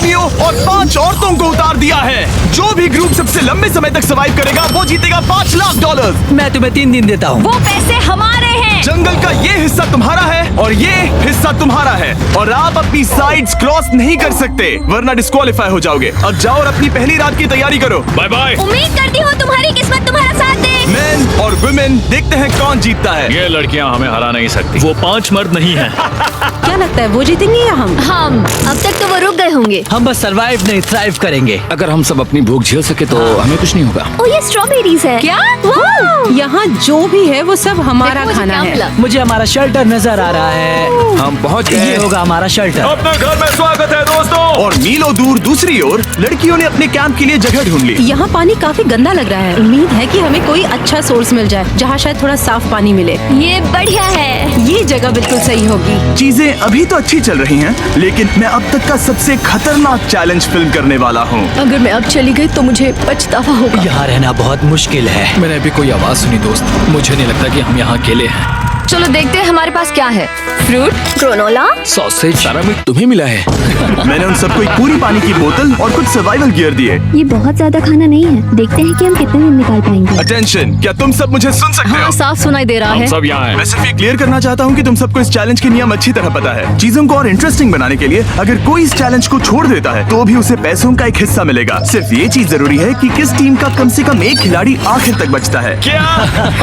आदमियों और 5 औरतों को उतार दिया है। जो भी ग्रुप सबसे लंबे समय तक सर्वाइव करेगा वो जीतेगा $5 लाख। मैं तुम्हें 3 दिन देता हूँ। वो पैसे हमारे हैं। जंगल का ये हिस्सा तुम्हारा है और ये हिस्सा तुम्हारा है और आप अपनी साइड्स क्रॉस नहीं कर सकते वरना डिस्क्वालीफाई हो जाओगे। अब जाओ और अपनी पहली रात की तैयारी करो। Bye bye. उम्मीद करती हूँ तुम्हारी किस्मत तुम्हारा साथ दे। मेन और वुमेन, देखते हैं कौन जीतता है। ये लड़कियां हमें हरा नहीं सकती। वो 5 मर्द नहीं हैं। क्या लगता है वो जीतेंगे या हम? अब तक तो वो रुक गए होंगे। हम बस सरवाइव नहीं थ्राइव करेंगे। अगर हम सब अपनी भूख झेल सके तो हमें कुछ नहीं होगा। ओ ये स्ट्रॉबेरीज है क्या? यहाँ जो भी है वो सब हमारा खाना है। मुझे हमारा शेल्टर नजर आ रहा है। हम पहुँच ये गए। होगा हमारा शेल्टर। अपने घर में स्वागत है दोस्तों। और मीलों दूर दूसरी ओर लड़कियों ने अपने कैंप के लिए जगह ढूंढ ली। यहाँ पानी काफी गंदा लग रहा है। उम्मीद है कि हमें कोई अच्छा सोर्स मिल जाए जहाँ शायद थोड़ा साफ पानी मिले। ये बढ़िया है। ये जगह बिल्कुल सही होगी। चीजें अभी तो अच्छी चल रही हैं, लेकिन मैं अब तक का सबसे खतरनाक चैलेंज फिल्म करने वाला हूँ। अगर मैं अब चली गई तो मुझे पछतावा होगा। यहाँ रहना बहुत मुश्किल है। मैंने अभी कोई आवाज सुनी दोस्त। मुझे नहीं लगता कि हम यहाँ अकेले हैं। चलो देखते हैं हमारे पास क्या है। Fruit, granola. सॉसेज, सारा मीट तुम्हें मिला है। मैंने उन सबको एक पूरी पानी की बोतल और कुछ सर्वाइवल गियर दिए। ये बहुत ज्यादा खाना नहीं है। देखते हैं कि हम कितने दिन निकाल पाएंगे। अटेंशन, क्या तुम सब मुझे सुन सकते हो? साफ सुनाई दे रहा हम सब यहाँ हैं। मैं सिर्फ ये क्लियर करना चाहता हूँ कि तुम सबको इस चैलेंज के नियम अच्छी तरह पता है। चीजों को और इंटरेस्टिंग बनाने के लिए अगर कोई इस चैलेंज को छोड़ देता है तो भी उसे पैसों का एक हिस्सा मिलेगा। सिर्फ ये चीज जरूरी है कि किस टीम का कम से कम एक खिलाड़ी आखिर तक बचता है। क्या?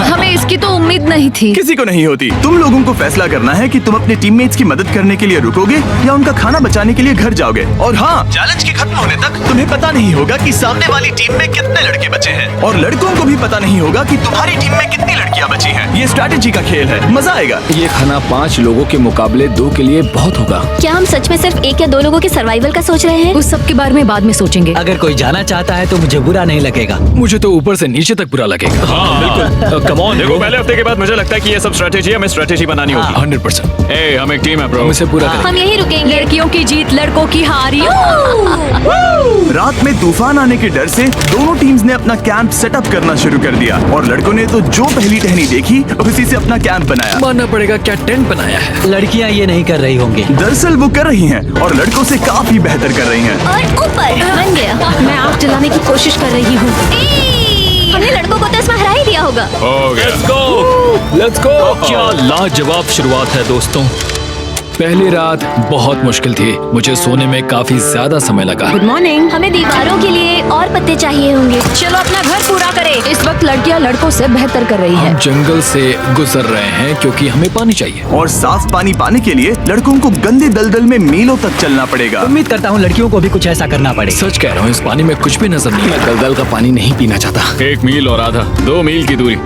हमें इसकी तो उम्मीद नहीं थी। किसी को नहीं होती। तुम लोगों को फैसला करना है कि तुम अपने टीममेट्स की मदद करने के लिए रुकोगे या उनका खाना बचाने के लिए घर जाओगे। और हाँ, चैलेंज के खत्म होने तक तुम्हें पता नहीं होगा कि सामने वाली टीम में कितने लड़के बचे हैं और लड़कों को भी पता नहीं होगा कि तुम्हारी टीम में कितनी लड़कियां बची हैं। ये स्ट्रैटेजी का खेल है, मजा आएगा। ये खाना 5 लोगों के मुकाबले 2 के लिए बहुत होगा। क्या हम सच में सिर्फ 1 या 2 लोगों के सर्वाइवल का सोच रहे हैं? उस सब के बारे में बाद में सोचेंगे। अगर कोई जाना चाहता है तो मुझे बुरा नहीं लगेगा। मुझे तो ऊपर से नीचे तक बुरा लगेगा। हाँ बिल्कुल। Come on. देखो पहले हफ्ते के बाद मुझे लगता है कि ये सब स्ट्रेटेजी हमें स्ट्रेटेजी बनानी होगी। 100%। ए, हम एक टीम है ब्रो। हम इसे पूरा करेंगे। हम यही रुकेंगे। लड़कियों की जीत, लड़कों की हार। रात में तूफान आने के डर से दोनों टीम्स ने अपना कैंप सेटअप करना शुरू कर दिया और लड़कों ने तो जो पहली टहनी देखी उसी से अपना कैंप बनाया। मानना पड़ेगा, क्या टेंट बनाया है। लड़कियाँ ये नहीं कर रही होंगी। दरअसल वो कर रही हैं और लड़कों से काफी बेहतर कर रही हैं। और ऊपर बन गया। मैं आग जलाने की कोशिश कर रही हूँ। हमने लड़कों को तो इसमें हरा ही दिया होगा। हो गया। Let's go. क्या लाजवाब शुरुआत है दोस्तों। पहली रात बहुत मुश्किल थी। मुझे सोने में काफी ज्यादा समय लगा। Good morning. हमें दीवारों के लिए और पत्ते चाहिए होंगे। चलो अपना घर पूरा करें। इस वक्त लड़कियां लड़कों से बेहतर कर रही है। हम जंगल से गुजर रहे हैं क्योंकि हमें पानी चाहिए। और साफ पानी पाने के लिए लड़कों को गंदे दलदल में मीलों तक चलना पड़ेगा। उम्मीद करता हूँ लड़कियों को भी कुछ ऐसा करना पड़ेगा। सच कह रहा हूँ, इस पानी में कुछ भी नजर नहीं आता। दलदल का पानी नहीं पीना चाहता। 1 मील और आधा, 2 मील की दूरी।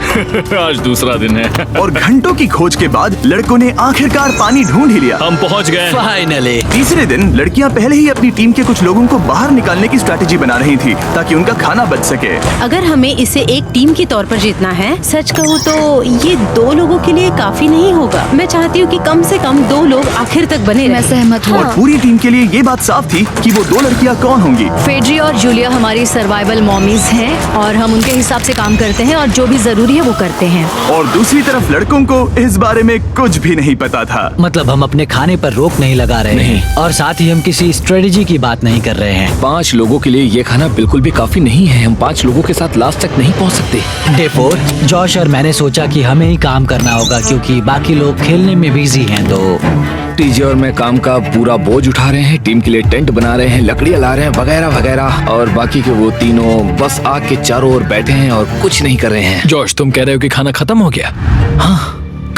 आज दूसरा दिन है। और घंटों की खोज के बाद लड़कों ने आखिरकार पानी ढूंढ ही लिया। हम पहुंच गए। फाइनली। तीसरे दिन लड़कियां पहले ही अपनी टीम के कुछ लोगों को बाहर निकालने की स्ट्रैटेजी बना रही थी ताकि उनका खाना बच सके। अगर हमें इसे एक टीम के तौर पर जीतना है, सच कहूँ तो ये 2 लोगों के लिए काफी नहीं होगा। मैं चाहती हूँ कि कम से कम 2 लोग आखिर तक बने मैं रहें। सहमत हूँ। और पूरी टीम के लिए ये बात साफ थी कि वो 2 लड़कियां कौन होंगी। फेड्री और जूलिया हमारी सर्वाइवल मॉमीज हैं और हम उनके हिसाब से काम करते हैं और जो भी जरूरी है वो करते हैं। और दूसरी तरफ लड़कों को इस बारे में कुछ भी नहीं पता था। मतलब हम अपने खाने पर रोक नहीं लगा रहे हैं और साथ ही हम किसी स्ट्रेटेजी की बात नहीं कर रहे हैं। 5 लोगों के लिए ये खाना बिल्कुल भी काफी नहीं है। हम 5 लोगों के साथ लास्ट तक नहीं पहुंच सकते। डे 4 जॉश और मैंने सोचा कि हमें ही काम करना होगा क्योंकि बाकी लोग खेलने में बिजी हैं। तो टीजे और मैं काम का पूरा बोझ उठा रहे हैं। टीम के लिए टेंट बना रहे हैं, लकड़ियां ला रहे हैं, वगैरह वगैरह। और बाकी के वो तीनों बस आग के चारों ओर बैठे हैं और कुछ नहीं कर रहे हैं। जॉश, तुम कह रहे हो कि खाना खत्म हो गया? हाँ,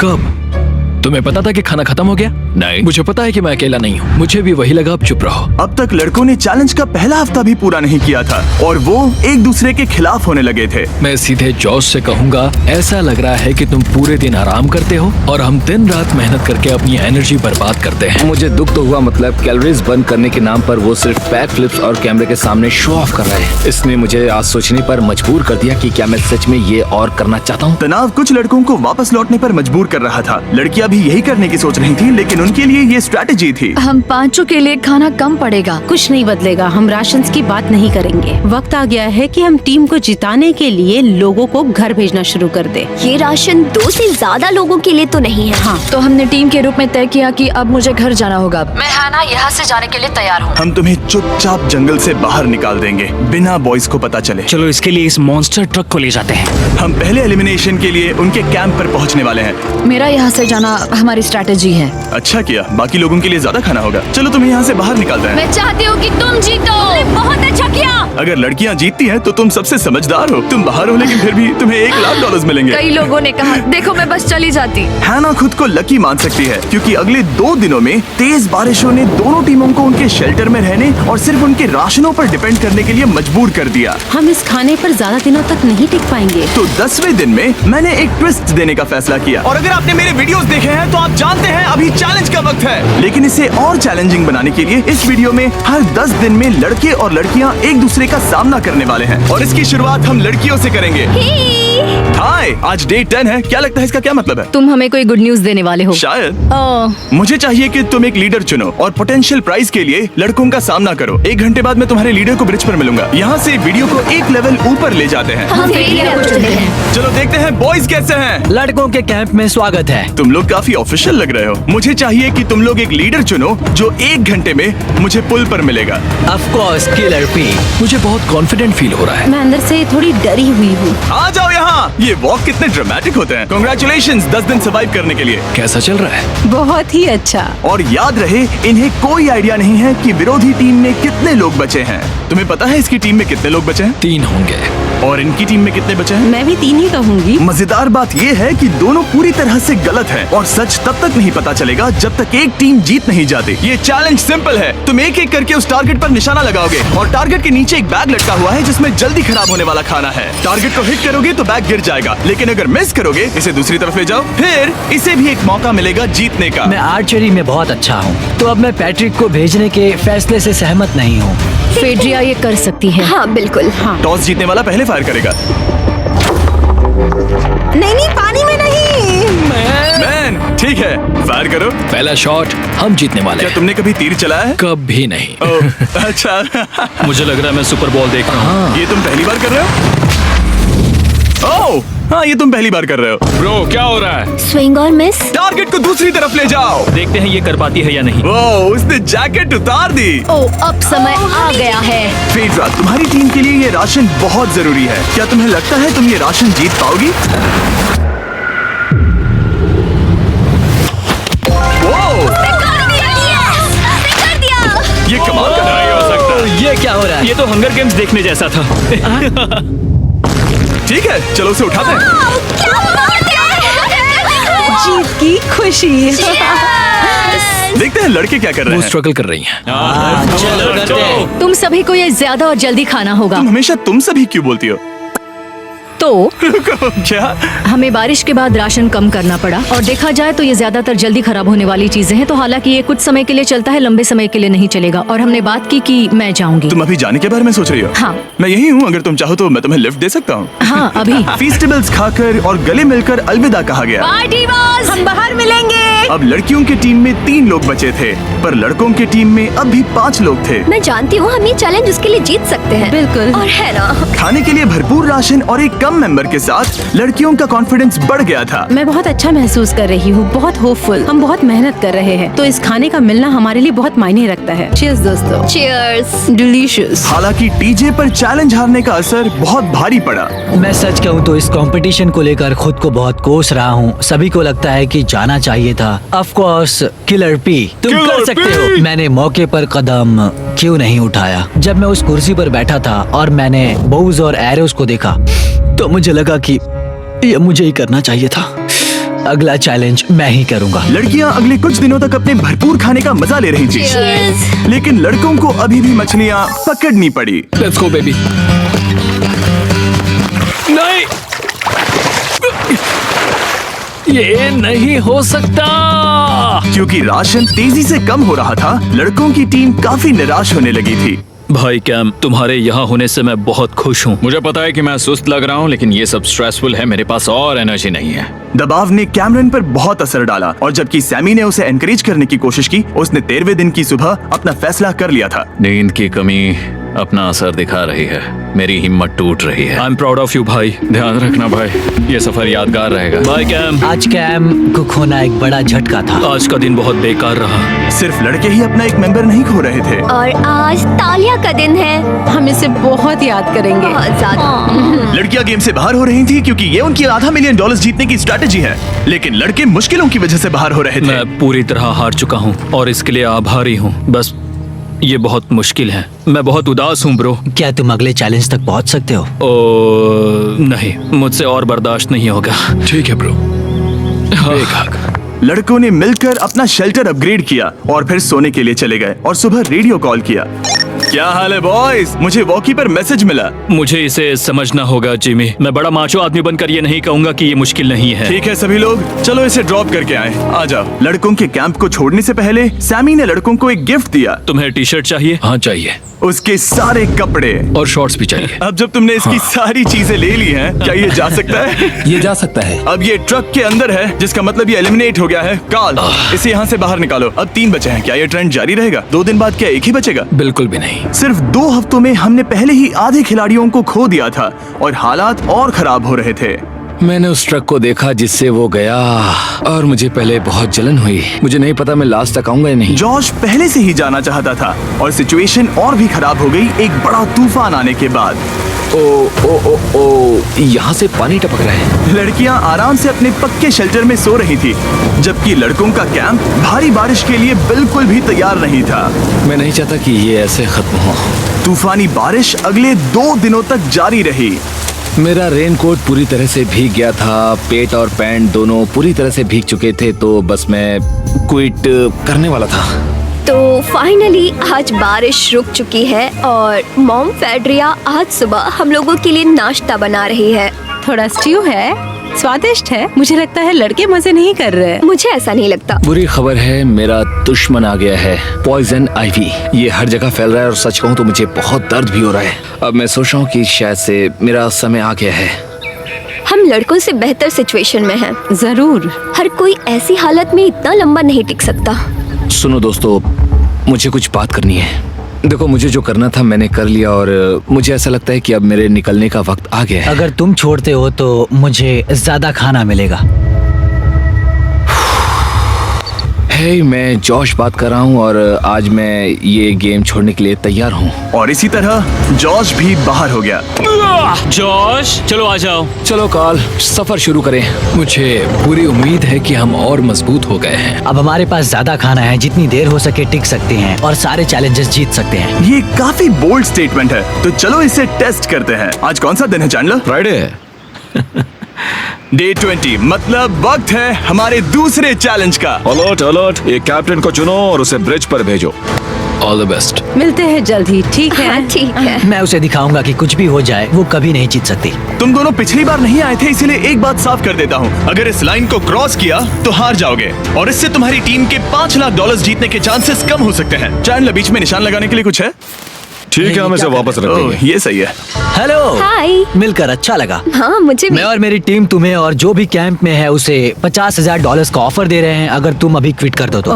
कब? तुम्हें पता था कि खाना खत्म हो गया? नहीं, मुझे पता है कि मैं अकेला नहीं हूँ। मुझे भी वही लगा। अब चुप रहो। अब तक लड़कों ने चैलेंज का पहला हफ्ता भी पूरा नहीं किया था और वो एक दूसरे के खिलाफ होने लगे थे। मैं सीधे जॉश से कहूँगा, ऐसा लग रहा है कि तुम पूरे दिन आराम करते हो और हम दिन रात मेहनत करके अपनी एनर्जी बर्बाद करते हैं। मुझे दुख तो हुआ, मतलब कैलोरीज बर्न करने के नाम पर वो सिर्फ बैक फ्लिप्स और कैमरे के सामने शो ऑफ कर रहे हैं। इसने मुझे आज सोचने पर मजबूर कर दिया कि क्या मैं सच में ये और करना चाहता हूँ। तनाव कुछ लड़कों को वापस लौटने पर मजबूर कर रहा था। लड़कियां भी भी यही करने की सोच रही थी, लेकिन उनके लिए ये स्ट्रैटेजी थी। हम पांचों के लिए खाना कम पड़ेगा। कुछ नहीं बदलेगा, हम राशन की बात नहीं करेंगे। वक्त आ गया है कि हम टीम को जिताने के लिए लोगों को घर भेजना शुरू कर दे। ये राशन 2 से ज्यादा लोगों के लिए तो नहीं है। हाँ, तो हमने टीम के रूप में तय किया कि अब मुझे घर जाना होगा। मैं हैना यहाँ से जाने के लिए तैयार हूँ। हम तुम्हें चुपचाप जंगल से बाहर निकाल देंगे बिना बॉयज को पता चले। चलो इसके लिए इस मॉन्स्टर ट्रक को ले जाते हैं। हम पहले एलिमिनेशन के लिए उनके कैंप पर पहुंचने वाले हैं। मेरा यहाँ से जाना हमारी स्ट्रैटेजी है। अच्छा किया, बाकी लोगों के लिए ज्यादा खाना होगा। चलो तुम्हें यहाँ से बाहर निकालते हैं। मैं चाहती हूँ कि तुम जीतो। बहुत अच्छा किया। अगर लड़कियाँ जीतती हैं तो तुम सबसे समझदार हो। तुम बाहर हो लेकिन फिर भी तुम्हें $1,00,000 मिलेंगे। कई लोगों ने कहा देखो मैं बस चली जाती। हैना खुद को लकी मान सकती है क्योंकि अगले 2 दिनों में तेज बारिशों ने दोनों टीमों को उनके शेल्टर में रहने और सिर्फ उनके राशनों पर डिपेंड करने के लिए मजबूर कर दिया। हम इस खाने पर ज्यादा दिनों तक नहीं टिक पाएंगे। तो 10वें दिन में मैंने एक ट्विस्ट देने का फैसला किया। और अगर आपने मेरे वीडियोस देखे हैं तो आप जानते हैं अभी चैलेंज का वक्त है। लेकिन इसे और चैलेंजिंग बनाने के लिए इस वीडियो में हर 10 दिन में लड़के और लड़कियां एक दूसरे का सामना करने वाले हैं और इसकी शुरुआत हम लड़कियों से करेंगे। हाय, आज डे 10 है। क्या लगता है इसका क्या मतलब है? तुम हमें कोई गुड न्यूज देने वाले हो शायद। ओह, मुझे चाहिए कि तुम एक लीडर चुनो और पोटेंशियल प्राइज के लिए लड़कों का सामना करो। 1 घंटे बाद मैं तुम्हारे लीडर को ब्रिज पर मिलूंगा। यहाँ से वीडियो को एक लेवल ऊपर ले जाते हैं। हम फेलियर को चुनते हैं। चलो देखते हैं बॉयज कैसे हैं। लड़कों के कैंप में स्वागत है। तुम लोग काफी ऑफिशियल लग रहे हो। मुझे चाहिए कि तुम लोग एक लीडर चुनो जो 1 घंटे में मुझे पुल पर मिलेगा। Of course killer P. मुझे बहुत कॉन्फिडेंट फील हो रहा है। मैं अंदर से थोड़ी डरी हुई हूँ। आ जाओ यहाँ। ये वॉक कितने ड्रामेटिक होते हैं। कांग्रेचुलेशंस 10 दिन सर्वाइव करने के लिए। कैसा चल रहा है? बहुत ही अच्छा। और याद रहे इन्हें कोई आइडिया नहीं है कि विरोधी टीम में कितने लोग बचे हैं। तुम्हें पता है इसकी टीम में कितने लोग बचे हैं? 3 होंगे। और इनकी टीम में कितने बचे हैं? मैं भी 3 ही कहूँगी। मजेदार बात ये है कि दोनों पूरी तरह से गलत हैं और सच तब तक नहीं पता चलेगा जब तक एक टीम जीत नहीं जाती। ये चैलेंज सिंपल है। तुम एक एक करके उस टारगेट पर निशाना लगाओगे और टारगेट के नीचे एक बैग लटका हुआ है जिसमें जल्दी खराब होने वाला खाना है। टारगेट को हिट करोगे तो बैग गिर जाएगा, लेकिन अगर मिस करोगे इसे दूसरी तरफ ले जाओ, फिर इसे भी एक मौका मिलेगा जीतने का। मैं आर्चरी में बहुत अच्छा हूँ, तो अब मैं पैट्रिक को भेजने के फैसले से सहमत नहीं हूँ। फेड्रिया ये कर सकती है। हाँ बिल्कुल। हाँ। टॉस जीतने वाला पहले फायर करेगा। नहीं, पानी में नहीं। मैन, ठीक है, फायर करो। पहला शॉट हम जीतने वाले क्या हैं। तुमने कभी तीर चलाया है? कभी नहीं। ओह, अच्छा। मुझे लग रहा है मैं सुपर बॉल देख रहा हूँ। ये तुम पहली बार कर रहे हो? ओह, हाँ, ये तुम पहली बार कर रहे हो। ब्रो क्या हो रहा है? स्विंग और मिस। टारगेट को दूसरी तरफ ले जाओ। देखते हैं ये कर पाती है या नहीं। ओह, उसने जैकेट उतार दी। ओ, अब समय आ गया है। फेड्रा, तुम्हारी टीम के लिए ये राशन बहुत जरूरी है। क्या तुम्हें लगता है तुम ये राशन जीत पाओगी? ओह, ये कमाल का नहीं हो सकता। ये क्या हो रहा है? ये तो हंगर गेम्स देखने जैसा था। ठीक है, चलो उसे उठाते हैं। जीत की खुशी। देखते हैं लड़के क्या कर रहे वो हैं। स्ट्रगल कर रही हैं। चलो करते हैं। तुम सभी को ये ज्यादा और जल्दी खाना होगा। तुम हमेशा तुम सभी क्यों बोलती हो? तो क्या? हमें बारिश के बाद राशन कम करना पड़ा और देखा जाए तो ये ज्यादातर जल्दी खराब होने वाली चीजें हैं। तो हालांकि ये कुछ समय के लिए चलता है, लंबे समय के लिए नहीं चलेगा। और हमने बात की कि मैं जाऊंगी। तुम अभी जाने के बारे में सोच रही हो? हाँ। मैं यही हूँ, अगर तुम चाहो तो मैं तुम्हें लिफ्ट दे सकता हूँ। हाँ, अभी। फीस्टेबल्स खाकर और गले मिलकर अलविदा कहा गया। पार्टी बॉस, हम बाहर मिलेंगे। अब लड़कियों की टीम में 3 लोग बचे थे, पर लड़कों की टीम में अब भी 5 लोग थे। मैं जानती हूँ हम ये चैलेंज उसके लिए जीत सकते हैं। बिल्कुल। और है ना। खाने के लिए भरपूर राशन और एक कम मेंबर के साथ लड़कियों का कॉन्फिडेंस बढ़ गया था। मैं बहुत अच्छा महसूस कर रही हूँ, बहुत होपफुल। हम बहुत मेहनत कर रहे हैं, तो इस खाने का मिलना हमारे लिए बहुत मायने रखता है। चीयर्स दोस्तों। चीयर्स। डिलीशियस। हालांकि टीजे पर चैलेंज हारने का असर बहुत भारी पड़ा। मैं सच कहूँ तो इस कंपटीशन को लेकर खुद को बहुत कोस रहा हूँ। सभी को लगता है कि जाना चाहिए था। ऑफ कोर्स किलर पी, तुम कर सकते हो। मैंने मौके पर कदम क्यों नहीं उठाया? जब मैं उस कुर्सी पर बैठा था और मैंने बोव्स और एरोस को देखा तो मुझे लगा कि ये मुझे ही करना चाहिए था। अगला चैलेंज मैं ही करूंगा। लड़कियां अगले कुछ दिनों तक अपने भरपूर खाने का मजा ले रही थी, लेकिन लड़कों को अभी भी मछलियां पकड़नी पड़ी। Let's go baby. नहीं, ये नहीं हो सकता। क्योंकि राशन तेजी से कम हो रहा था, लड़कों की टीम काफी निराश होने लगी थी। भाई कैम, तुम्हारे यहाँ होने से मैं बहुत खुश हूँ। मुझे पता है कि मैं सुस्त लग रहा हूँ, लेकिन ये सब स्ट्रेसफुल है। मेरे पास और एनर्जी नहीं है। दबाव ने कैमरन पर बहुत असर डाला और जबकि सैमी ने उसे एनकरेज करने की कोशिश की, उसने 13वें दिन की सुबह अपना फैसला कर लिया था। नींद की कमी अपना असर दिखा रही है। मेरी हिम्मत टूट रही है। I am proud of you भाई। ध्यान रखना भाई, ये सफर यादगार रहेगा। Bye cam. आज कैम को खोना एक बड़ा झटका था। आज का दिन बहुत बेकार रहा। सिर्फ लड़के ही अपना एक मेंबर नहीं खो रहे थे। और आज तालिया का दिन है। हम इसे बहुत याद करेंगे। बहुत ज्यादा। लड़कियां गेम से बाहर हो रही थी क्योंकि ये उनकी $500 मिलियन जीतने की स्ट्रेटेजी है, लेकिन लड़के मुश्किलों की वजह से बाहर हो रहे थे। मैं पूरी तरह हार चुका हूँ और इसके लिए आभारी हूँ। बस ये बहुत मुश्किल है। मैं बहुत उदास हूँ ब्रो। क्या तुम अगले चैलेंज तक पहुंच सकते हो? नहीं, मुझसे और बर्दाश्त नहीं होगा। ठीक है ब्रो। लड़कों ने मिलकर अपना शेल्टर अपग्रेड किया और फिर सोने के लिए चले गए और सुबह रेडियो कॉल किया। क्या हाल है बॉयज? मुझे वॉकी पर मैसेज मिला। मुझे इसे समझना होगा जिमी। मैं बड़ा माचो आदमी बनकर ये नहीं कहूंगा कि ये मुश्किल नहीं है। ठीक है सभी लोग, चलो इसे ड्रॉप करके आए। आ जाओ। लड़कों के कैंप को छोड़ने से पहले सैमी ने लड़कों को एक गिफ्ट दिया। तुम्हें टी शर्ट चाहिए? हाँ चाहिए। उसके सारे कपड़े और शॉर्ट्स भी चाहिए। अब जब तुमने इसकी सारी चीजें ले ली हैं, क्या ये जा सकता है? ये जा सकता है। अब ये ट्रक के अंदर है, जिसका मतलब ये एलिमिनेट हो गया है। कार्ल, इसे यहाँ से बाहर निकालो। अब 3 बचे हैं। क्या ये ट्रेंड जारी रहेगा? 2 दिन बाद क्या एक ही बचेगा? बिल्कुल भी नहीं। सिर्फ 2 हफ्तों में हमने पहले ही आधे खिलाड़ियों को खो दिया था और हालात और खराब हो रहे थे। मैंने उस ट्रक को देखा जिससे वो गया और मुझे पहले बहुत जलन हुई। मुझे नहीं पता मैं लास्ट तक आऊंगा या नहीं। जॉश पहले से ही जाना चाहता था और सिचुएशन और भी खराब हो गई एक बड़ा तूफान आने के बाद। ओ, यहाँ से पानी टपक रहा है। लड़कियां आराम से अपने पक्के शेल्टर में सो रही थी, जबकि लड़कों का कैंप भारी बारिश के लिए बिल्कुल भी तैयार नहीं था। मैं नहीं चाहता कि ये ऐसे खत्म हो। तूफानी बारिश अगले 2 दिनों तक जारी रही। मेरा रेनकोट पूरी तरह से भीग गया था। पेट और पैंट दोनों पूरी तरह से भीग चुके थे, तो बस मैं क्विट करने वाला था। तो फाइनली आज बारिश रुक चुकी है और मॉम फेड्रिया आज सुबह हम लोगों के लिए नाश्ता बना रही है। थोड़ा स्ट्यू है, स्वादिष्ट है। मुझे लगता है लड़के मजे नहीं कर रहे। मुझे ऐसा नहीं लगता। बुरी खबर है, मेरा दुश्मन आ गया है, पॉइजन आइवी। ये हर जगह फैल रहा है और सच कहूँ तो मुझे बहुत दर्द भी हो रहा है। अब मैं सोच रहा हूँ कि शायद से मेरा समय आ गया है। हम लड़कों से बेहतर सिचुएशन में हैं। जरूर। हर कोई ऐसी हालत में इतना लंबा नहीं टिक सकता। सुनो दोस्तों, मुझे कुछ बात करनी है। देखो, मुझे जो करना था मैंने कर लिया और मुझे ऐसा लगता है कि अब मेरे निकलने का वक्त आ गया है। अगर तुम छोड़ते हो तो मुझे ज्यादा खाना मिलेगा। हे, मैं जॉश बात कर रहा हूँ और आज मैं ये गेम छोड़ने के लिए तैयार हूँ। और इसी तरह जॉश भी बाहर हो गया। जॉश, चलो आ जाओ। चलो कार्ल, सफर शुरू करें। मुझे पूरी उम्मीद है कि हम और मजबूत हो गए हैं। अब हमारे पास ज्यादा खाना है, जितनी देर हो सके टिक सकते हैं और सारे चैलेंजेस जीत सकते हैं। ये काफी बोल्ड स्टेटमेंट है, तो चलो इसे टेस्ट करते हैं। आज कौन सा दिन है चैंडलर? फ्राइडे है। डे 20, मतलब वक्त है हमारे दूसरे चैलेंज का। अलर्ट अलर्ट, एक कैप्टन को चुनो और उसे ब्रिज पर भेजो। All the best. मिलते हैं जल्द ही, ठीक है? हाँ, ठीक है। मैं उसे दिखाऊंगा कि कुछ भी हो जाए वो कभी नहीं जीत सकती। तुम दोनों पिछली बार नहीं आए थे, इसीलिए एक बात साफ कर देता हूँ। अगर इस लाइन को क्रॉस किया तो हार जाओगे और इससे तुम्हारी टीम के $5 लाख जीतने के चांसेस कम हो सकते हैं। चैंडलर, बीच में निशान लगाने के लिए कुछ है? ठीक है, हम इसे वापस रख ओह, देंगे। ये सही है। हेलो, हाय। मिलकर अच्छा लगा। हाँ, मुझे भी। मैं और मेरी टीम तुम्हें और जो भी कैंप में है उसे $50,000 का ऑफर दे रहे हैं अगर तुम अभी क्विट कर दो तो।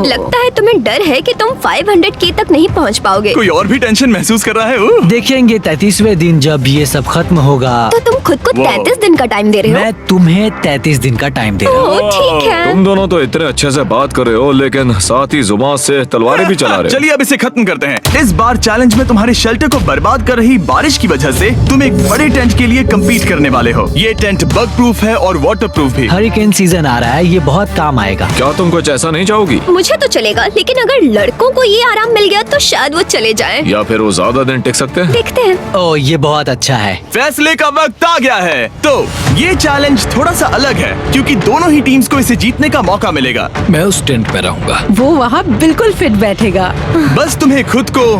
लगता है तुम्हें डर है कि तुम 500K तक नहीं पहुंच पाओगे। कोई और भी टेंशन महसूस कर रहा है? ओह। देखेंगे 33वें दिन जब ये सब खत्म होगा। तो तुम खुद को 33 दिन का टाइम दे रहे हो? मैं तुम्हें 33 दिन का टाइम दे रहा हूँ। ओह, ठीक है। तुम दोनों तो इतने अच्छे से बात कर रहे हो, लेकिन साथ ही जुबान से तलवारें भी चला रहे हो। चलिए अब इसे खत्म करते हैं। इस बार चैलेंज में तुम्हारे शेल्टर को बर्बाद कर रही बारिश की वजह से तुम एक बड़े टेंट के लिए कम्पीट करने वाले हो। ये टेंट बग प्रूफ है और वाटर प्रूफ भी। हरिकेन सीजन आ रहा है, ये बहुत काम आएगा। क्या तुम कुछ ऐसा नहीं चाहोगी? मुझे तो चलेगा, लेकिन अगर लड़कों को ये आराम मिल गया तो शायद वो चले जाएं। या फिर वो ज्यादा दिन टिक सकते हैं? देखते हैं। ओह, ये बहुत अच्छा है। फैसले का वक्त आ गया है। तो ये चैलेंज थोड़ा सा अलग है क्योंकि दोनों ही टीम्स को इसे जीतने का मौका मिलेगा। मैं उस टेंट में रहूंगा। वो वहाँ बिल्कुल फिट बैठेगा। बस तुम्हें खुद को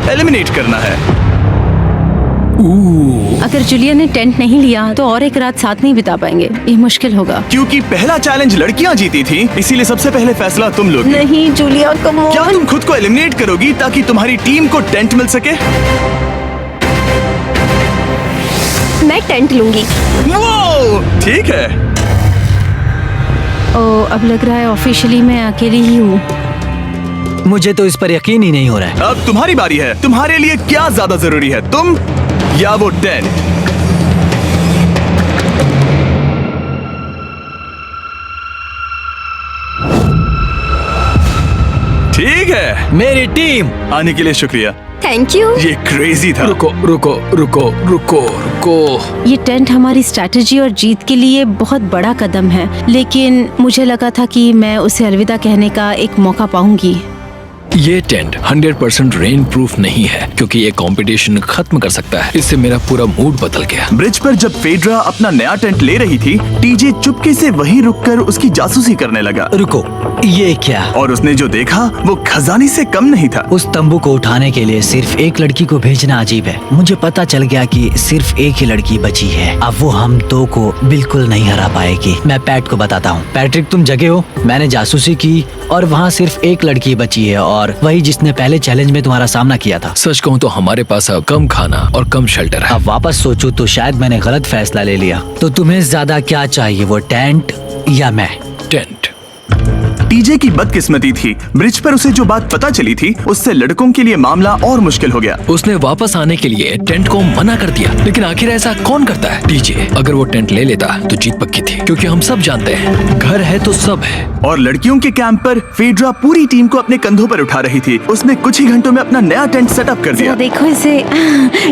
एलिमिनेट करना है। अगर जूलिया ने टेंट नहीं लिया तो और एक रात साथ नहीं बिता पाएंगे। ये मुश्किल होगा। क्योंकि पहला चैलेंज लड़कियां जीती थी, इसीलिए सबसे पहले फैसला तुम लोगी। नहीं जूलिया, कम ऑन। क्या तुम खुद को एलिमिनेट करोगी ताकि तुम्हारी टीम को टेंट मिल सके? मैं टेंट लूंगी। वो ठीक है। अब लग रहा है ऑफिशियली मैं अकेली ही हूँ। मुझे तो इस पर यकीन ही नहीं हो रहा है। अब तुम्हारी बारी है। तुम्हारे लिए क्या ज्यादा जरूरी है, तुम या वो टेंट? ठीक है, मेरी टीम। आने के लिए शुक्रिया। Thank you. ये क्रेजी था। रुको रुको रुको रुको रुको। ये टेंट हमारी स्ट्रैटेजी और जीत के लिए बहुत बड़ा कदम है, लेकिन मुझे लगा था कि मैं उसे अलविदा कहने का एक मौका पाऊंगी। ये टेंट 100% रेन प्रूफ नहीं है, क्योंकि ये कंपटीशन खत्म कर सकता है। इससे मेरा पूरा मूड बदल गया। ब्रिज पर जब फेड्रा अपना नया टेंट ले रही थी, टीजे चुपके से वहीं रुककर उसकी जासूसी करने लगा। रुको, ये क्या? और उसने जो देखा वो खजाने से कम नहीं था। उस तंबू को उठाने के लिए सिर्फ एक लड़की को भेजना अजीब है। मुझे पता चल गया कि सिर्फ एक ही लड़की बची है। अब वो हम दो को बिल्कुल नहीं हरा पाएगी। मैं पैट को बताता हूँ। पैट्रिक, तुम जगे हो? मैंने जासूसी की और वहाँ सिर्फ एक लड़की बची है, और वही जिसने पहले चैलेंज में तुम्हारा सामना किया था। सच कहूँ तो हमारे पास अब कम खाना और कम शेल्टर है। अब वापस सोचूं तो शायद मैंने गलत फैसला ले लिया। तो तुम्हें ज्यादा क्या चाहिए, वो टेंट या मैं? टेंट। टीजे की बदकिस्मती थी, ब्रिज पर उसे जो बात पता चली थी उससे लड़कों के लिए मामला और मुश्किल हो गया। उसने वापस आने के लिए टेंट को मना कर दिया, लेकिन आखिर ऐसा कौन करता है? टीजे अगर वो टेंट ले लेता तो जीत पक्की थी, क्योंकि हम सब जानते हैं घर है तो सब है। और लड़कियों के कैंप पर फेड्रा पूरी टीम को अपने कंधों पर उठा रही थी। उसने कुछ ही घंटों में अपना नया टेंट सेटअप कर दिया। देखो इसे,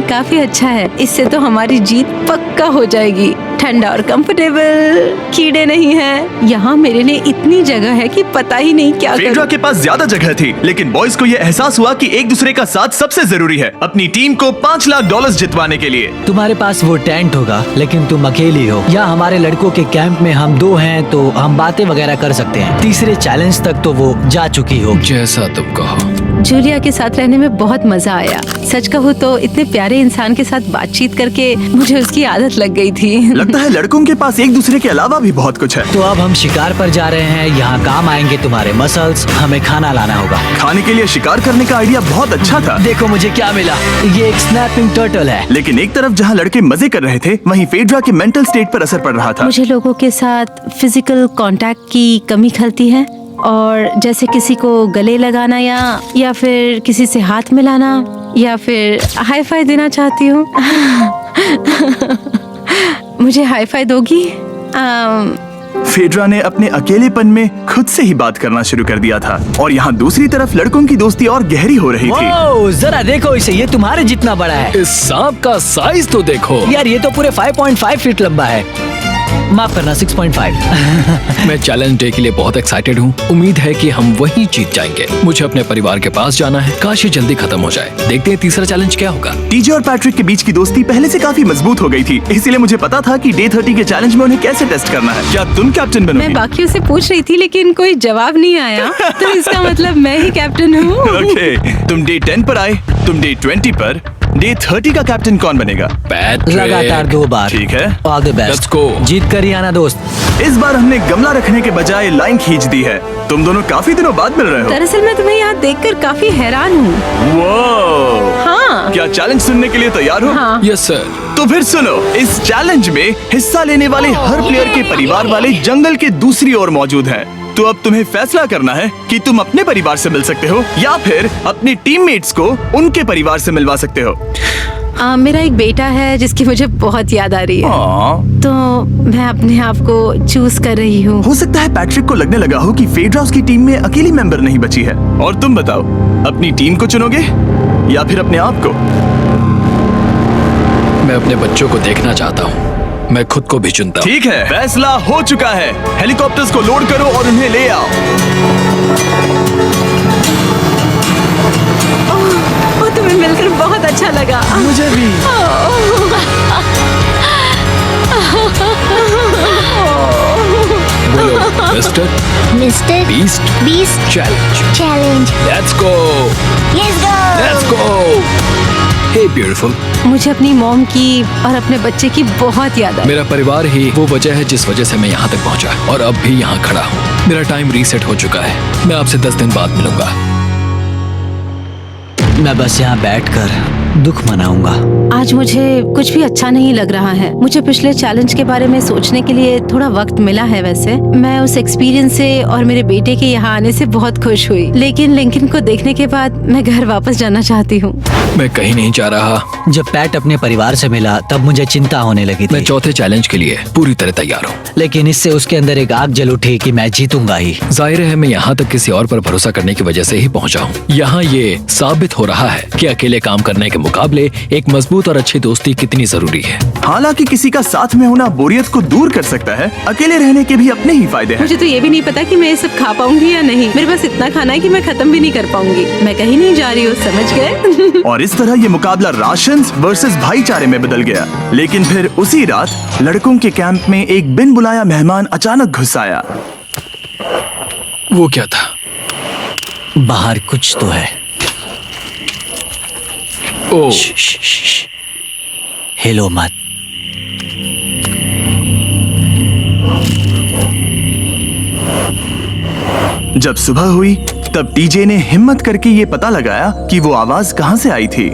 काफी अच्छा है। इससे तो हमारी जीत पक्का हो जाएगी। ठंडा और कंफर्टेबल, कीड़े नहीं हैं। यहाँ मेरे लिए इतनी जगह है कि पता ही नहीं क्या फेड्रा करूं। के पास ज्यादा जगह थी, लेकिन बॉयज को ये एहसास हुआ कि एक दूसरे का साथ सबसे जरूरी है अपनी टीम को $5 लाख जितवाने के लिए। तुम्हारे पास वो टेंट होगा, लेकिन तुम अकेली हो। या हमारे लड़कों के कैंप में हम दो हैं तो हम बातें वगैरह कर सकते हैं। तीसरे चैलेंज तक तो वो जा चुकी हो। जैसा तुम कहो। जूलिया के साथ रहने में बहुत मजा आया। सच कहूँ तो इतने प्यारे इंसान के साथ बातचीत करके मुझे उसकी आदत लग गई थी। लगता है लड़कों के पास एक दूसरे के अलावा भी बहुत कुछ है। तो अब हम शिकार पर जा रहे हैं। यहाँ काम आएंगे तुम्हारे मसल्स। हमें खाना लाना होगा। खाने के लिए शिकार करने का आइडिया बहुत अच्छा था। देखो मुझे क्या मिला। ये एक स्नैपिंग टर्टल है। लेकिन एक तरफ जहाँ लड़के मजे कर रहे थे, वहीं फेड्रा के मेंटल स्टेट पर असर पड़ रहा था। मुझे लोगों के साथ फिजिकल कांटेक्ट की कमी खलती है, और जैसे किसी को गले लगाना या फिर किसी से हाथ मिलाना या फिर हाई फाई देना चाहती हूँ। मुझे हाई फाई दोगी? फेड्रा ने अपने अकेलेपन में खुद से ही बात करना शुरू कर दिया था, और यहाँ दूसरी तरफ लड़कों की दोस्ती और गहरी हो रही थी। वाओ, जरा देखो इसे, ये तुम्हारे जितना बड़ा है। इस सांप का साइज तो देखो यार, ये तो पूरे 5.5 फीट लंबा है। माफ करना, 6.5। मैं चैलेंज डे के लिए बहुत एक्साइटेड हूँ। उम्मीद है कि हम वहीं जीत जाएंगे। मुझे अपने परिवार के पास जाना है। काश ये जल्दी खत्म हो जाए। देखते हैं तीसरा चैलेंज क्या होगा। टीजे और पैट्रिक के बीच की दोस्ती पहले से काफी मजबूत हो गई थी, इसीलिए मुझे पता था कि डे 30 के चैलेंज में उन्हें कैसे टेस्ट करना है। क्या तुम कैप्टन बनोगी? मैं बाकियों से पूछ रही थी, लेकिन कोई जवाब नहीं आया। तो इसका मतलब मैं ही कैप्टन हूँ। ओके, तुम डे 10 पर आए, तुम डे 20 पर। डे 30 का कैप्टन कौन बनेगा? पैट्रिक। लगातार 2 बार। ठीक है, all the best. Let's go। जीत कर ही आना दोस्त। इस बार हमने गमला रखने के बजाय लाइन खींच दी है। तुम दोनों काफी दिनों बाद मिल रहे हो। दरअसल मैं तुम्हें यहाँ देखकर काफी हैरान हूँ। वो हाँ। क्या चैलेंज सुनने के लिए तैयार हो? हाँ। Yes sir. तो फिर सुनो, इस चैलेंज में हिस्सा लेने वाले हर प्लेयर के परिवार वाले जंगल के दूसरी ओर मौजूद हैं। तो अब तुम्हें फैसला करना है कि तुम अपने परिवार से मिल सकते हो या फिर अपने टीममेट्स को उनके परिवार से मिलवा सकते हो। मेरा एक बेटा है जिसकी मुझे बहुत याद आ रही है, हाँ। तो मैं अपने आप को चूज कर रही हूँ। हो सकता है पैट्रिक को लगने लगा हो कि फेड्रा उसकी टीम में अकेली मेंबर नहीं बची है। और तुम बताओ, अपनी टीम को चुनोगे या फिर अपने आप को? मैं अपने बच्चों को देखना चाहता हूँ। मैं खुद को भी चुनता हूँ। ठीक है, फैसला हो चुका है। हेलीकॉप्टर्स को लोड करो और उन्हें ले आओ। तुम्हें मिलकर बहुत अच्छा लगा। मुझे भी। बोलो mister Beast challenge. Challenge. Let's go. Let's go. Let's go. Hey beautiful. मुझे अपनी मॉम की और अपने बच्चे की बहुत याद आई। मेरा परिवार ही वो वजह है जिस वजह से मैं यहाँ तक पहुँचा और अब भी यहाँ खड़ा हूँ। मेरा टाइम रीसेट हो चुका है। मैं आपसे 10 दिन बाद मिलूंगा। मैं बस यहाँ बैठकर दुख मनाऊंगा। आज मुझे कुछ भी अच्छा नहीं लग रहा है। मुझे पिछले चैलेंज के बारे में सोचने के लिए थोड़ा वक्त मिला है। वैसे मैं उस एक्सपीरियंस से और मेरे बेटे के यहाँ आने से बहुत खुश हुई, लेकिन लिंकन को देखने के बाद मैं घर वापस जाना चाहती हूँ। मैं कहीं नहीं जा रहा। जब पैट अपने परिवार से मिला तब मुझे चिंता होने लगी मैं थी, चौथे चैलेंज के लिए पूरी तरह तैयार हूँ। लेकिन इससे उसके अंदर एक आग जल उठी कि मैं जीतूंगा ही। जाहिर है मैं यहाँ तक किसी और पर भरोसा करने की वजह से ही पहुँचा हूँ। यहाँ ये साबित हो रहा है कि अकेले काम करने के मुकाबले एक मजबूत और अच्छी दोस्ती कितनी जरूरी है। हालांकि किसी का साथ में होना बोरियत को दूर कर सकता है, अकेले रहने के भी अपने ही फायदे हैं। मुझे तो ये भी नहीं पता कि मैं ये सब खा पाऊंगी या नहीं। मेरे पास इतना खाना है कि मैं खत्म भी नहीं कर पाऊंगी। मैं कहीं नहीं जा रही हूँ, समझ गए? और इस तरह ये मुकाबला राशन वर्सेस भाईचारे में बदल गया। लेकिन फिर उसी रात लड़कों के कैंप में एक बिन बुलाया मेहमान अचानक घुस आया। वो क्या था? बाहर कुछ तो है। ओ, हिलो मत। जब सुबह हुई तब टीजे ने हिम्मत करके ये पता लगाया कि वो आवाज कहाँ से आई थी।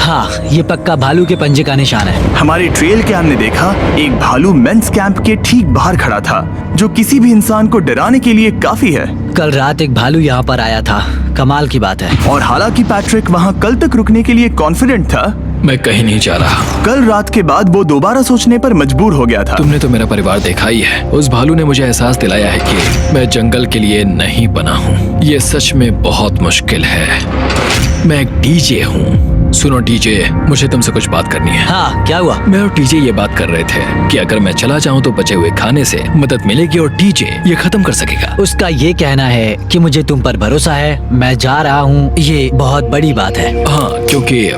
हाँ, ये पक्का भालू के पंजे का निशान है। हमारी ट्रेल कैम ने देखा एक भालू मेंस कैंप के ठीक बाहर खड़ा था, जो किसी भी इंसान को डराने के लिए काफी है। कल रात एक भालू यहाँ पर आया था। कमाल की बात है। और हालांकि पैट्रिक वहाँ कल तक रुकने के लिए कॉन्फिडेंट था, मैं कहीं नहीं जा रहा। कल रात के बाद वो दोबारा सोचने पर मजबूर हो गया था। तुमने तो मेरा परिवार देखा ही है। उस भालू ने मुझे एहसास दिलाया है कि मैं जंगल के लिए नहीं बना हूँ। ये सच में बहुत मुश्किल है। मैं एक डीजे हूँ। सुनो डीजे, मुझे तुमसे कुछ बात करनी है। हाँ, क्या हुआ? मैं और डीजे ये बात कर रहे थे कि अगर मैं चला जाऊँ तो बचे हुए खाने से मदद मिलेगी और डीजे ये खत्म कर सकेगा। उसका ये कहना है कि मुझे तुम पर भरोसा है। मैं जा रहा हूँ, ये बहुत बड़ी बात है। हाँ, क्योंकि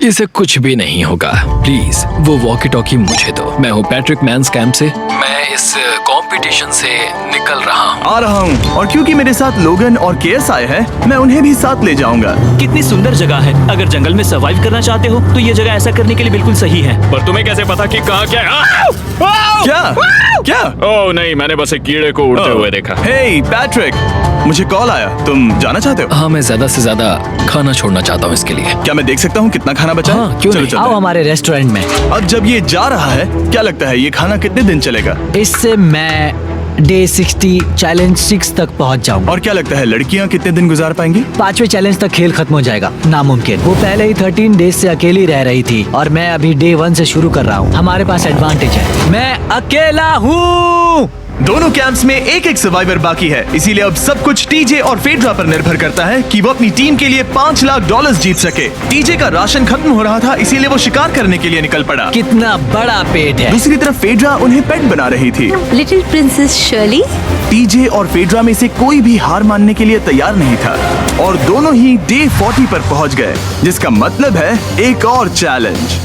इसे कुछ भी नहीं होगा। प्लीज वो वॉकी टॉकी मुझे दो। मैं हूँ पैट्रिक मेंस कैंप से। मैं इस कंपटीशन से निकल रहा हूँ। आ रहा हूँ, और क्योंकि मेरे साथ लोगन और केएस आए हैं, मैं उन्हें भी साथ ले जाऊंगा। कितनी सुंदर जगह है। अगर जंगल में सर्वाइव करना चाहते हो तो ये जगह ऐसा करने के लिए बिल्कुल सही है। पर तुम्हें कैसे पता कि कहाँ क्या है? क्या क्या? ओह नहीं, मैंने बस एक कीड़े को उड़ते हुए देखा। हे पैट्रिक, मुझे कॉल आया। तुम जाना चाहते हो? हाँ, मैं ज्यादा से ज्यादा खाना छोड़ना चाहता हूँ इसके लिए। क्या मैं देख सकता हूँ कितना खाना बचा है? हाँ, क्यों चलो नहीं? चलते आओ हैं। हमारे रेस्टोरेंट में। अब जब ये जा रहा है, क्या लगता है ये खाना कितने दिन चलेगा? इससे मैं डे 60 चैलेंज 6 तक पहुंच जाऊंगा। और क्या लगता है लड़कियाँ कितने दिन गुजार पाएंगी? 5वें चैलेंज तक खेल खत्म हो जाएगा। नामुमकिन। वो पहले ही 13 डेज से अकेली रह रही थी और मैं अभी डे 1 से शुरू कर रहा हूँ। हमारे पास एडवांटेज है, मैं अकेला हूँ। दोनों कैंप्स में एक एक सर्वाइवर बाकी है, इसीलिए अब सब कुछ टीजे और फेड्रा पर निर्भर करता है कि वो अपनी टीम के लिए $5 लाख जीत सके। टीजे का राशन खत्म हो रहा था, इसीलिए वो शिकार करने के लिए निकल पड़ा। कितना बड़ा पेट है। दूसरी तरफ फेड्रा उन्हें पेट बना रही थी। Little princess Shirley. टीजे और फेड्रा में से कोई भी हार मानने के लिए तैयार नहीं था, और दोनों ही डे 40 पर पहुंच गए, जिसका मतलब है एक और चैलेंज।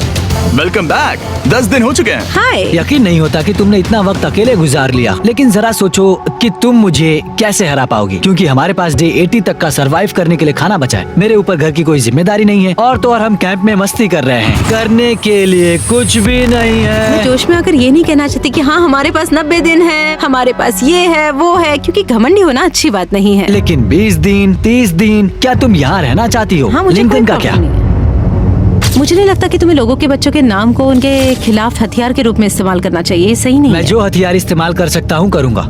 Welcome back. 10 दिन हो चुके हैं। हाय। यकीन नहीं होता कि तुमने इतना वक्त अकेले गुजार लिया, लेकिन जरा सोचो कि तुम मुझे कैसे हरा पाओगी, क्योंकि हमारे पास डे 80 तक का सरवाइव करने के लिए खाना बचा है। मेरे ऊपर घर की कोई जिम्मेदारी नहीं है, और तो और हम कैंप में मस्ती कर रहे हैं। करने के लिए कुछ भी नहीं मैं है। जोश में आकर ये नहीं कहना चाहती कि हाँ हमारे पास 90 दिन है, हमारे पास ये है वो है, क्योंकि घमंडी होना अच्छी बात नहीं है। लेकिन 20 दिन 30 दिन, क्या तुम यहाँ रहना चाहती हो? हाँ, मुझे लिंकन कोई का क्या? प्रॉब्लम नहीं है। मुझे नहीं लगता कि तुम्हें लोगों के बच्चों के नाम को उनके खिलाफ हथियार के रूप में इस्तेमाल करना चाहिए। ये सही नहीं मैं है। जो हथियार इस्तेमाल कर सकता हूँ करूँगा।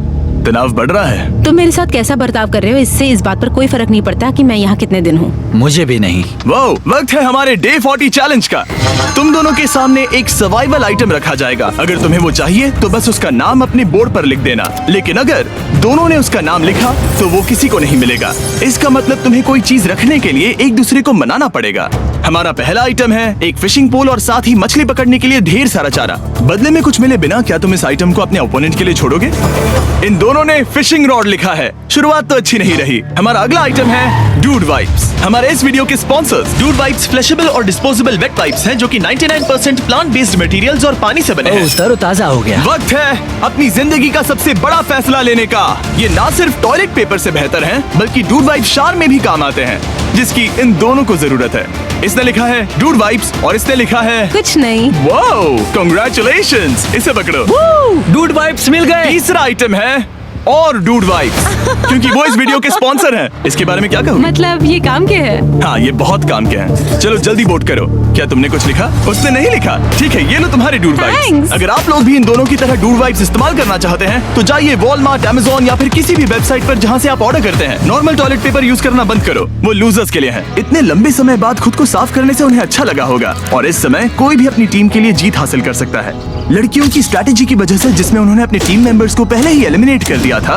तनाव बढ़ रहा है। तुम मेरे साथ कैसा बर्ताव कर रहे हो, इससे इस बात पर कोई फर्क नहीं पड़ता कि मैं यहाँ कितने दिन हूँ। मुझे भी नहीं। वो वक्त है हमारे डे 40 चैलेंज का। तुम दोनों के सामने एक सर्वाइवल आइटम रखा जाएगा। अगर तुम्हें वो चाहिए तो बस उसका नाम अपने बोर्ड पर लिख देना, लेकिन अगर दोनों ने उसका नाम लिखा तो वो किसी को नहीं मिलेगा। इसका मतलब तुम्हें कोई चीज रखने के लिए एक दूसरे को मनाना पड़ेगा। हमारा पहला आइटम है एक फिशिंग पोल और साथ ही मछली पकड़ने के लिए ढेर सारा चारा। बदले में कुछ मिले बिना क्या तुम इस आइटम को अपने ओपोनेंट के लिए छोड़ोगे? इन दोनों ने फिशिंग रॉड लिखा है। शुरुआत तो अच्छी नहीं रही। हमारा अगला आइटम है डूड वाइप्स। हमारे इस वीडियो के स्पॉन्सर्स डूड वाइप्स फ्लैशेबल और डिस्पोजेबल वेट वाइप्स हैं जो कि 99% प्लांट बेस्ड मटेरियल्स और पानी से बने हैं। तरोताजा हो गया। वक्त है अपनी जिंदगी का सबसे बड़ा फैसला लेने का। ये ना सिर्फ टॉयलेट पेपर से बेहतर हैं, बल्कि डूड वाइप शार में भी काम आते हैं, जिसकी इन दोनों को जरूरत है। इसने लिखा है डूड वाइप्स और इसने लिखा है कुछ नहीं। Wow, congratulations. इसे पकड़ो। डूड वाइप्स मिल गए। तीसरा आइटम है और डूड वाइप्स, क्योंकि वो इस वीडियो के स्पॉन्सर हैं। इसके बारे में क्या कहूँ? मतलब ये काम के है? हाँ, ये बहुत काम के हैं। चलो जल्दी वोट करो। क्या तुमने कुछ लिखा? उसने नहीं लिखा। ठीक है, ये लो तुम्हारे डूड वाइप्स। Thanks. अगर आप लोग भी इन दोनों की तरह डूड वाइप्स इस्तेमाल करना चाहते हैं तो जाइए वॉलमार्ट, अमेज़न या फिर किसी भी वेबसाइट पर जहाँ से आप ऑर्डर करते हैं। नॉर्मल टॉयलेट पेपर यूज करना बंद करो, वो लूजर्स के लिए है। इतने लंबे समय बाद खुद को साफ करने से उन्हें अच्छा लगा होगा, और इस समय कोई भी अपनी टीम के लिए जीत हासिल कर सकता है। लड़कियों की स्ट्रैटेजी की वजह से, जिसमें उन्होंने अपने टीम मेंबर्स को पहले ही एलिमिनेट कर दिया था,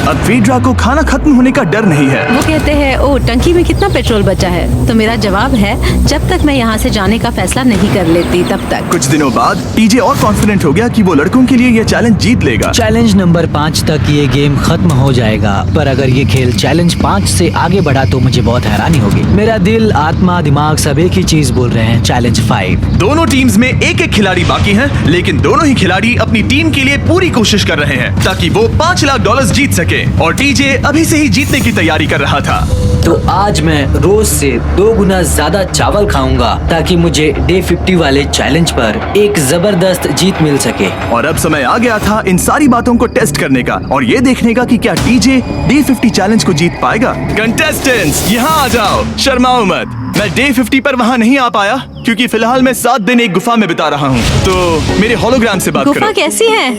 अब फेड्रा को खाना खत्म होने का डर नहीं है। वो कहते हैं ओ टंकी में कितना पेट्रोल बचा है, तो मेरा जवाब है जब तक मैं यहाँ से जाने का फैसला नहीं कर लेती तब तक। कुछ दिनों बाद टीजे और कॉन्फिडेंट हो गया कि वो लड़कों के लिए ये चैलेंज जीत लेगा। चैलेंज नंबर 5 तक ये गेम खत्म हो जाएगा, पर अगर ये खेल चैलेंज 5 से आगे बढ़ा तो मुझे बहुत हैरानी होगी। मेरा दिल, आत्मा, दिमाग सब एक ही चीज बोल रहे हैं, चैलेंज 5। दोनों टीम्स में एक एक खिलाड़ी बाकी हैं, लेकिन दोनों ही खिलाड़ी अपनी टीम के लिए पूरी कोशिश कर रहे हैं ताकि वो $5 लाख जीत सके, और टीजे अभी से ही जीतने की तैयारी कर रहा था। तो आज मैं रोज से 2 गुना ज्यादा चावल खाऊंगा ताकि मुझे डे 50 वाले चैलेंज पर एक जबरदस्त जीत मिल सके। और अब समय आ गया था इन सारी बातों को टेस्ट करने का और ये देखने का कि क्या टीजे डे 50 चैलेंज को जीत पाएगा। कंटेस्टेंट्स यहाँ आ जाओ, शर्माओ मत। मैं डे 50 पर वहाँ नहीं आ पाया क्योंकि फिलहाल मैं 7 दिन एक गुफा में बिता रहा हूँ, तो मेरे होलोग्राम से बात करो। गुफा कैसी है?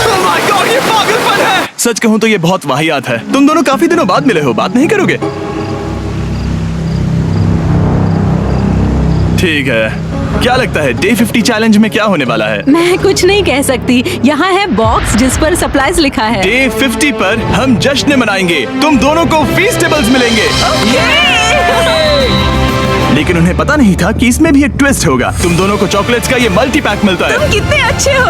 Oh my God, ये पागलपन है। सच कहूँ तो ये बहुत वाहियात है। तुम दोनों काफी दिनों बाद मिले हो, बात नहीं करोगे? ठीक है, क्या लगता है डे 50 चैलेंज में क्या होने वाला है? मैं कुछ नहीं कह सकती। यहाँ है बॉक्स जिस पर सप्लाईज लिखा है। डे 50 पर हम जश्न मनाएंगे, तुम दोनों को फीस्टेबल्स मिलेंगे। लेकिन उन्हें पता नहीं था कि इसमें भी एक ट्विस्ट होगा। तुम दोनों को चॉकलेट्स का ये मल्टी पैक मिलता है। तुम कितने अच्छे हो।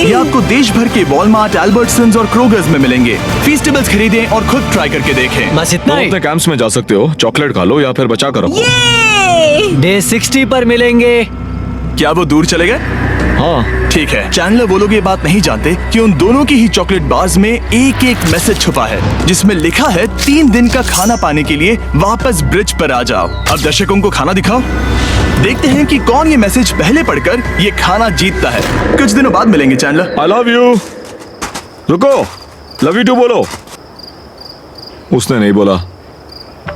ये आपको देश भर के वॉलमार्ट, अल्बर्टसन्स और क्रोगर्स में मिलेंगे। फीस्टेबल्स खरीदें और खुद ट्राई करके देखें। बस इतना तुम ही। अपने कैंप्स में जा सकते हो, चॉकलेट खा लो या फिर बचा कर रखो। डे 60 पर मिलेंगे। क्या वो दूर चले गए? हाँ, ठीक है। चैंडलर वो लोग ये बात नहीं जानते कि उन दोनों की ही चॉकलेट बार्स में एक एक मैसेज छुपा है, जिसमें लिखा है 3 दिन का खाना पाने के लिए वापस ब्रिज पर आ जाओ। अब दर्शकों को खाना दिखाओ, देखते हैं कि कौन ये मैसेज पहले पढ़कर ये खाना जीतता है। कुछ दिनों बाद मिलेंगे चैंडलर। I love you. रुको, लव यू टू बोलो। उसने नहीं बोला।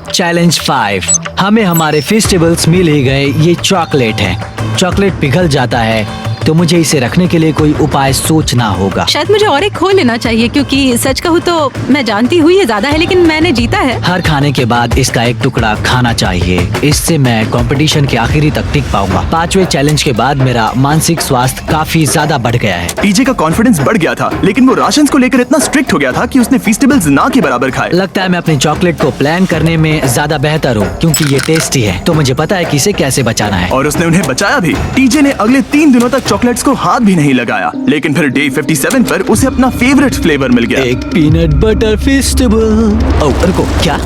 चैलेंज 5। हमें हमारे फेस्टिवल्स मिल ही गए। ये चॉकलेट है। चॉकलेट पिघल जाता है तो मुझे इसे रखने के लिए कोई उपाय सोचना होगा। शायद मुझे और एक खो लेना चाहिए, क्योंकि सच कहूँ तो मैं जानती हूँ ये ज्यादा है, लेकिन मैंने जीता है। हर खाने के बाद इसका एक टुकड़ा खाना चाहिए, इससे मैं कंपटीशन के आखिरी तक टिक पाऊंगा। 5वें चैलेंज के बाद मेरा मानसिक स्वास्थ्य काफी ज्यादा बढ़ गया है। टीजे का कॉन्फिडेंस बढ़ गया था, लेकिन वो राशन को लेकर इतना स्ट्रिक्ट हो गया था कि उसने फीस्टेबल्स ना के बराबर खाए। लगता है मैं अपनी चॉकलेट को प्लान करने में ज्यादा बेहतर हूँ, क्योंकि ये टेस्टी है तो मुझे पता है कि इसे कैसे बचाना है। और उसने उन्हें बचाया भी। टीजे ने अगले 3 दिनों तक चॉकलेट्स को हाथ भी नहीं लगाया, लेकिन फिर डे 57 पर उसे अपना फेवरेट फ्लेवर मिल गया। एक पीनट बटर फेस्टिवल। ओह रुको, क्या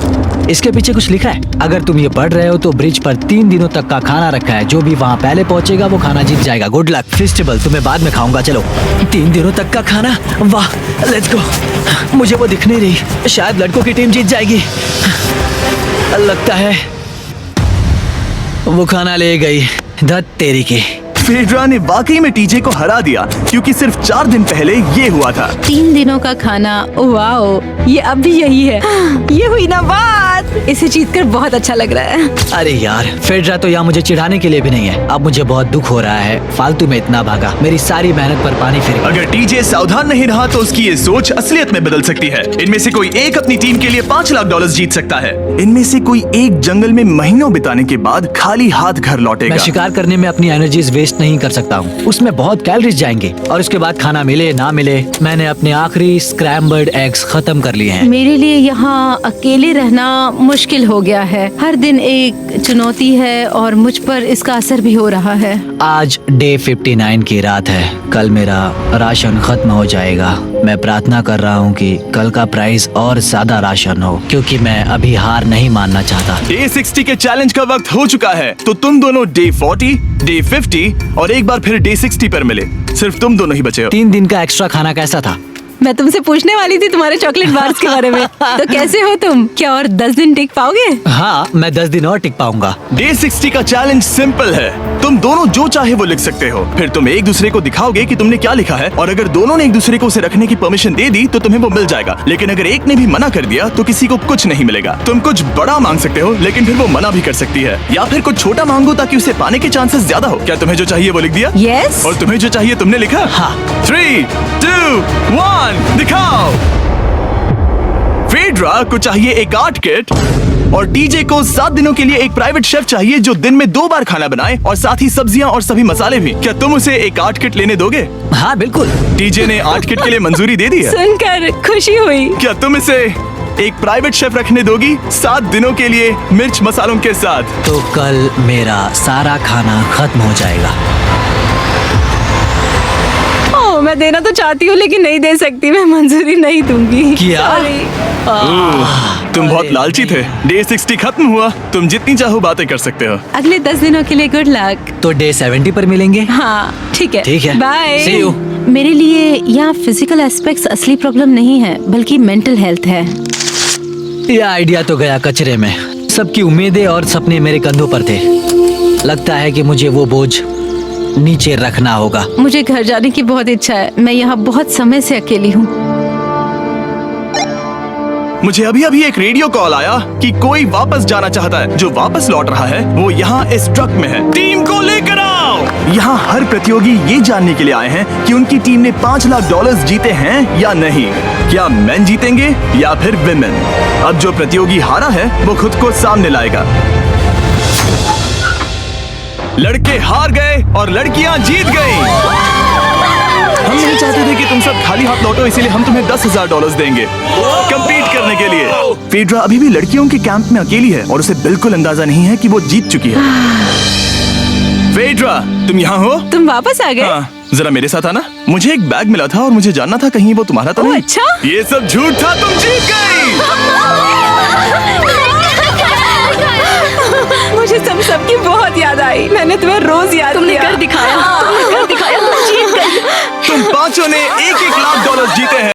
इसके पीछे कुछ लिखा है? अगर तुम ये पढ़ रहे हो तो ब्रिज पर 3 दिनों तक का खाना रखा है। जो भी वहाँ पहले पहुँचेगा वो खाना जीत जाएगा। Good luck. फेस्टिवल तुम्हें बाद में खाऊंगा। चलो, 3 दिनों तक का खाना। वाह, लेट्स गो। मुझे वो दिख नहीं रही। शायद लड़कों की टीम जीत जाएगी। लगता है वो खाना ले गई। धत तेरी की। फेड्रा ने वाकई में टीजे को हरा दिया, क्योंकि सिर्फ 4 दिन पहले ये हुआ था। 3 दिनों का खाना। वाओ, ये अब भी यही है। ये हुई ना बात। इसे जीतकर बहुत अच्छा लग रहा है। अरे यार, फेड्रा तो यहाँ मुझे चिढ़ाने के लिए भी नहीं है। अब मुझे बहुत दुख हो रहा है। फालतू में इतना भागा, मेरी सारी मेहनत पर पानी फिर गया। अगर टीजे सावधान नहीं रहा तो उसकी ये सोच असलियत में बदल सकती है। इनमें से कोई एक अपनी टीम के लिए $5 लाख जीत सकता है। इनमें से कोई एक जंगल में महीनों बिताने के बाद खाली हाथ घर लौटेगा। मैं शिकार करने में अपनी एनर्जीज वेस्ट नहीं कर सकता हूँ। उसमें बहुत कैलोरीज जाएंगे और उसके बाद खाना मिले ना मिले, मैंने अपने आखिरी स्क्रैम्बल्ड एग्स खत्म कर लिए हैं। मेरे लिए यहाँ अकेले रहना मुश्किल हो गया है। हर दिन एक चुनौती है और मुझ पर इसका असर भी हो रहा है। आज डे 59 की रात है। कल मेरा राशन खत्म हो जाएगा। मैं प्रार्थना कर रहा हूँ कि कल का प्राइस और ज्यादा राशन हो, क्योंकि मैं अभी हार नहीं मानना चाहता। डे 60 के चैलेंज का वक्त हो चुका है, तो तुम दोनों डे 40, डे 50 और एक बार फिर डे 60 पर मिले। सिर्फ तुम दोनों ही बचे हो। 3 दिन का एक्स्ट्रा खाना कैसा था? मैं तुमसे पूछने वाली थी तुम्हारे चॉकलेट बार्स के बारे में। तो कैसे हो तुम? क्या और 10 दिन टिक पाओगे? हाँ, मैं 10 दिन और टिक पाऊंगा। डे 60 का चैलेंज सिंपल है। तुम दोनों जो चाहे वो लिख सकते हो। फिर तुम एक दूसरे को दिखाओगे कि तुमने क्या लिखा है, और अगर दोनों ने एक दूसरे को उसे रखने की परमिशन दे दी तो तुम्हें वो मिल जाएगा। लेकिन अगर एक ने भी मना कर दिया तो किसी को कुछ नहीं मिलेगा। तुम कुछ बड़ा मांग सकते हो, लेकिन फिर वो मना भी कर सकती है, या फिर कुछ छोटा मांगो ताकि उसे पाने के चांसेस ज्यादा हो। क्या तुम्हें जो चाहिए वो लिख दिया? यस। और तुम्हें जो चाहिए तुमने लिखा? हाँ। 3, 2, 1 दिखाओ। फेड्रा को चाहिए एक आर्ट किट, और टीजे को 7 दिनों के लिए एक प्राइवेट शेफ चाहिए जो दिन में 2 बार खाना बनाए, और साथ ही सब्जियां और सभी मसाले भी। क्या तुम उसे एक आर्ट किट लेने दोगे? हाँ बिल्कुल। टीजे ने आर्ट किट के लिए मंजूरी दे दी है। सुनकर खुशी हुई। क्या तुम इसे एक प्राइवेट शेफ रखने दोगी 7 दिनों के लिए मिर्च मसालों के साथ? तो कल मेरा सारा खाना खत्म हो जाएगा। मैं देना तो चाहती हूँ लेकिन नहीं दे सकती। मैं मंजूरी नहीं दूंगी। क्या? Sorry। तुम बहुत लालची थे। डे 60 खत्म हुआ। तुम जितनी चाहो बातें कर सकते हो। अगले 10 दिनों के लिए गुड लक। तो डे 70 पर मिलेंगे। हाँ ठीक है। ठीक है। बाय। See you। मेरे लिए यहाँ फिजिकल एस्पेक्ट्स असली प्रॉब्लम नहीं है, बल्कि मेंटल हेल्थ है। ये आइडिया तो गया कचरे में। सबकी उम्मीदें और सपने मेरे कंधों पर थे। लगता है कि मुझे वो बोझ नीचे रखना होगा। मुझे घर जाने की बहुत इच्छा है। मैं यहाँ बहुत समय से अकेली हूँ। मुझे अभी अभी एक रेडियो कॉल आया कि कोई वापस जाना चाहता है। जो वापस लौट रहा है वो यहाँ इस ट्रक में है। टीम को लेकर आओ। यहाँ हर प्रतियोगी ये जानने के लिए आए हैं कि उनकी टीम ने $5 लाख जीते हैं या नहीं। क्या मेन जीतेंगे या फिर विमेन? अब जो प्रतियोगी हारा है वो खुद को सामने लाएगा। लड़के हार गए और लड़कियां जीत गई। हम नहीं चाहते थे कि तुम सब खाली हाथ लौटो, इसीलिए हम तुम्हें $10,000 देंगे कंपीट करने के लिए। फेड्रा अभी भी लड़कियों के कैंप में अकेली है और उसे बिल्कुल अंदाजा नहीं है कि वो जीत चुकी है। फेड्रा, तुम यहाँ हो? तुम वापस आ गए? हाँ, जरा मेरे साथ आना। मुझे एक बैग मिला था और मुझे जानना था कहीं वो तुम्हारा तो ओह, नहीं। अच्छा? ये सब झूठ था, तुम जीत गई। मुझे सबकी बहुत याद आई। मैंने तुम्हें रोज याद तुमने किया। कर दिखाया। तुमने कर दिखाया। जीत गई। तुम पांचों ने $1-1 लाख जीते हैं।